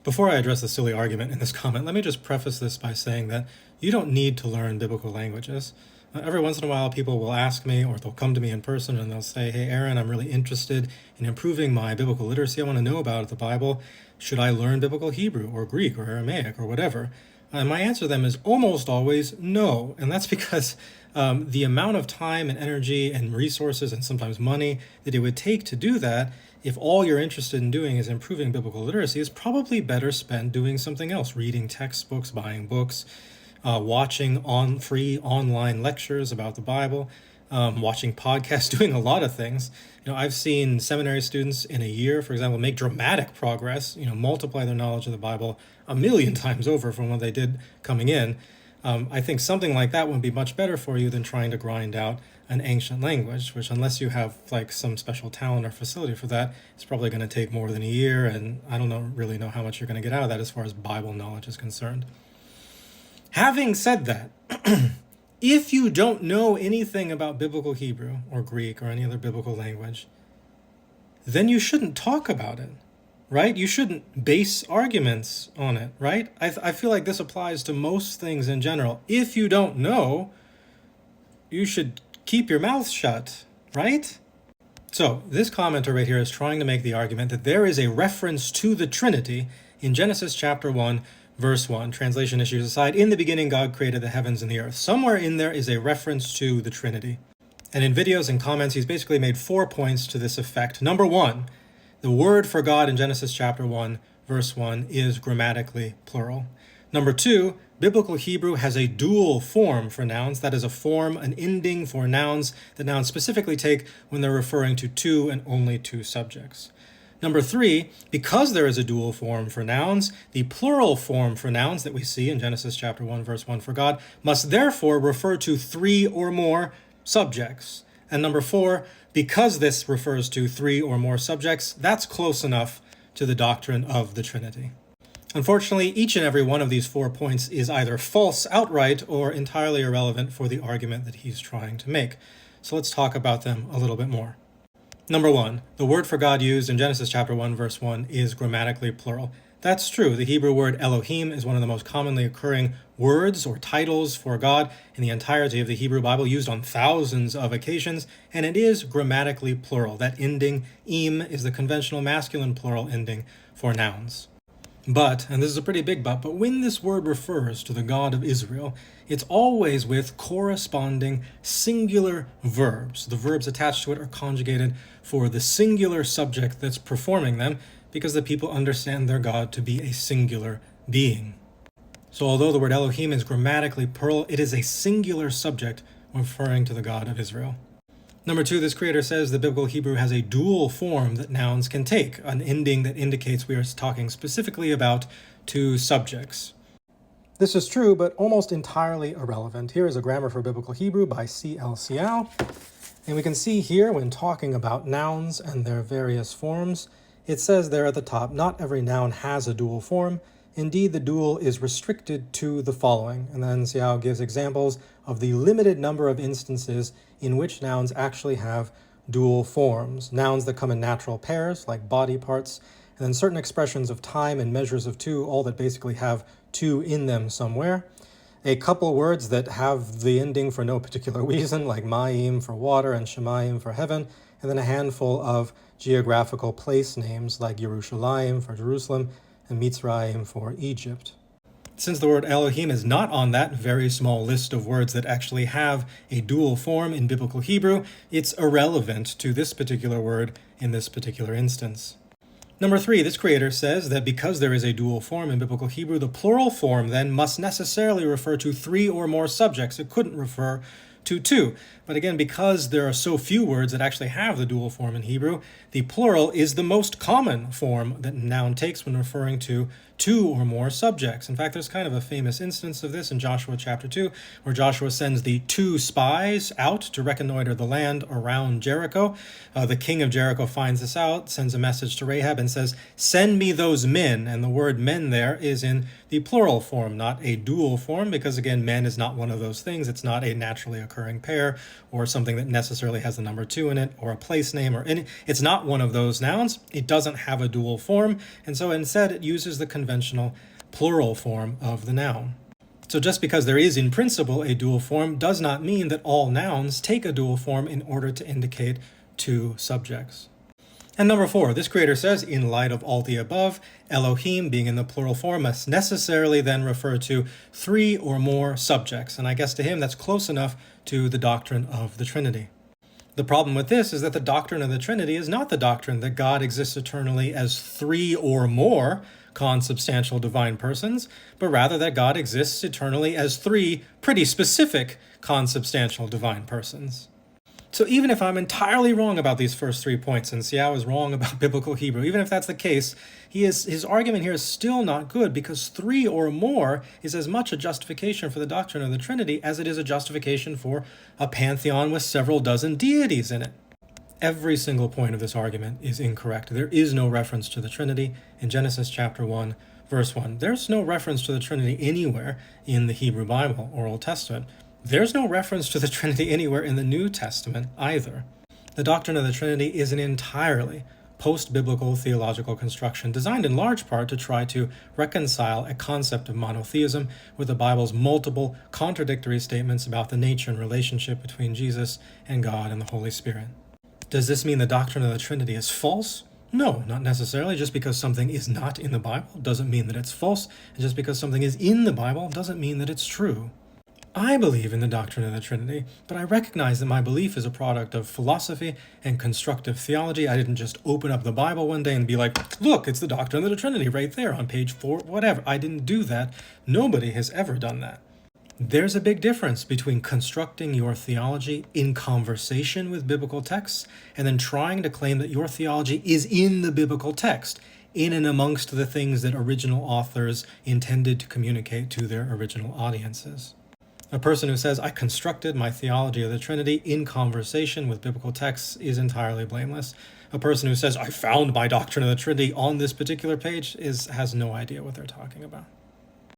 Before I address the silly argument in this comment, let me just preface this by saying that you don't need to learn biblical languages. Every once in a while, people will ask me, or they'll come to me in person and they'll say, "Hey, Aaron, I'm really interested in improving my biblical literacy. I want to know about the Bible. Should I learn biblical Hebrew or Greek or Aramaic or whatever?" And my answer to them is almost always no. And that's because the amount of time and energy and resources and sometimes money that it would take to do that, if all you're interested in doing is improving biblical literacy, is probably better spent doing something else, reading textbooks, buying books, watching free online lectures about the Bible, watching podcasts, doing a lot of things. I've seen seminary students in a year, for example, make dramatic progress, multiply their knowledge of the Bible 1,000,000 times over from what they did coming in. I think something like that would be much better for you than trying to grind out an ancient language, which, unless you have some special talent or facility for that, it's probably going to take more than a year, and I don't really know how much you're going to get out of that as far as Bible knowledge is concerned. Having said that, if you don't know anything about biblical Hebrew or Greek or any other biblical language, then you shouldn't talk about it, right? You shouldn't base arguments on it, right? I feel like this applies to most things in general. If you don't know, you should keep your mouth shut, right? So this commenter right here is trying to make the argument that there is a reference to the Trinity in Genesis chapter 1, verse 1, translation issues aside. In the beginning, God created the heavens and the earth. Somewhere in there is a reference to the Trinity. And in videos and comments, he's basically made 4 points to this effect. Number 1, the word for God in Genesis chapter 1, verse 1 is grammatically plural. Number 2, biblical Hebrew has a dual form for nouns. That is a form, an ending for nouns that nouns specifically take when they're referring to two and only two subjects. Number 3, because there is a dual form for nouns, the plural form for nouns that we see in Genesis chapter 1, verse 1 for God must therefore refer to 3 or more subjects. And number 4, because this refers to 3 or more subjects, that's close enough to the doctrine of the Trinity. Unfortunately, each and every one of these 4 points is either false outright or entirely irrelevant for the argument that he's trying to make. So let's talk about them a little bit more. Number 1, the word for God used in Genesis chapter 1, verse 1 is grammatically plural. That's true. The Hebrew word Elohim is one of the most commonly occurring words or titles for God in the entirety of the Hebrew Bible, used on thousands of occasions, and it is grammatically plural. That ending, im, is the conventional masculine plural ending for nouns. But, and this is a pretty big but when this word refers to the God of Israel, it's always with corresponding singular verbs. The verbs attached to it are conjugated for the singular subject that's performing them, because the people understand their God to be a singular being. So although the word Elohim is grammatically plural, it is a singular subject referring to the God of Israel. Number 2, this creator says the biblical Hebrew has a dual form that nouns can take, an ending that indicates we are talking specifically about two subjects. This is true, but almost entirely irrelevant. Here is a Grammar for Biblical Hebrew by C.L. Siao. And we can see here, when talking about nouns and their various forms, it says there at the top, not every noun has a dual form. Indeed, the dual is restricted to the following. And then Siao gives examples of the limited number of instances in which nouns actually have dual forms. Nouns that come in natural pairs, like body parts, and then certain expressions of time and measures of two, all that basically have two in them somewhere. A couple words that have the ending for no particular reason, like Mayim for water and Shemayim for heaven, and then a handful of geographical place names like Yerushalayim for Jerusalem and Mitzrayim for Egypt. Since the word Elohim is not on that very small list of words that actually have a dual form in biblical Hebrew, it's irrelevant to this particular word in this particular instance. Number 3, this creator says that because there is a dual form in biblical Hebrew, the plural form then must necessarily refer to 3 or more subjects. It couldn't refer to 2. But again, because there are so few words that actually have the dual form in Hebrew, the plural is the most common form that noun takes when referring to 2 or more subjects. In fact, there's kind of a famous instance of this in Joshua chapter 2, where Joshua sends the 2 spies out to reconnoiter the land around Jericho. The king of Jericho finds this out, sends a message to Rahab and says, "Send me those men." And the word men there is in the plural form, not a dual form, because again, men is not one of those things. It's not a naturally occurring pair, or something that necessarily has the number 2 in it, or a place name, or any. It's not one of those nouns. It doesn't have a dual form, and so instead it uses the conventional plural form of the noun. So just because there is in principle a dual form does not mean that all nouns take a dual form in order to indicate two subjects. And number 4, this creator says, in light of all the above, Elohim, being in the plural form, must necessarily then refer to 3 or more subjects. And I guess to him that's close enough to the doctrine of the Trinity. The problem with this is that the doctrine of the Trinity is not the doctrine that God exists eternally as 3 or more consubstantial divine persons, but rather that God exists eternally as 3 pretty specific consubstantial divine persons. So even if I'm entirely wrong about these first 3 points, and Xiao is wrong about biblical Hebrew, even if that's the case, his argument here is still not good, because 3 or more is as much a justification for the doctrine of the Trinity as it is a justification for a pantheon with several dozen deities in it. Every single point of this argument is incorrect. There is no reference to the Trinity in Genesis chapter 1, verse 1. There's no reference to the Trinity anywhere in the Hebrew Bible or Old Testament. There's no reference to the Trinity anywhere in the New Testament either. The doctrine of the Trinity is an entirely post-biblical theological construction designed in large part to try to reconcile a concept of monotheism with the Bible's multiple contradictory statements about the nature and relationship between Jesus and God and the Holy Spirit. Does this mean the doctrine of the Trinity is false? No, not necessarily. Just because something is not in the Bible doesn't mean that it's false, and just because something is in the Bible doesn't mean that it's true. I believe in the doctrine of the Trinity, but I recognize that my belief is a product of philosophy and constructive theology. I didn't just open up the Bible one day and be like, look, it's the doctrine of the Trinity right there on page 4, whatever. I didn't do that. Nobody has ever done that. There's a big difference between constructing your theology in conversation with biblical texts and then trying to claim that your theology is in the biblical text, in and amongst the things that original authors intended to communicate to their original audiences. A person who says, I constructed my theology of the Trinity in conversation with biblical texts is entirely blameless. A person who says, I found my doctrine of the Trinity on this particular page has no idea what they're talking about.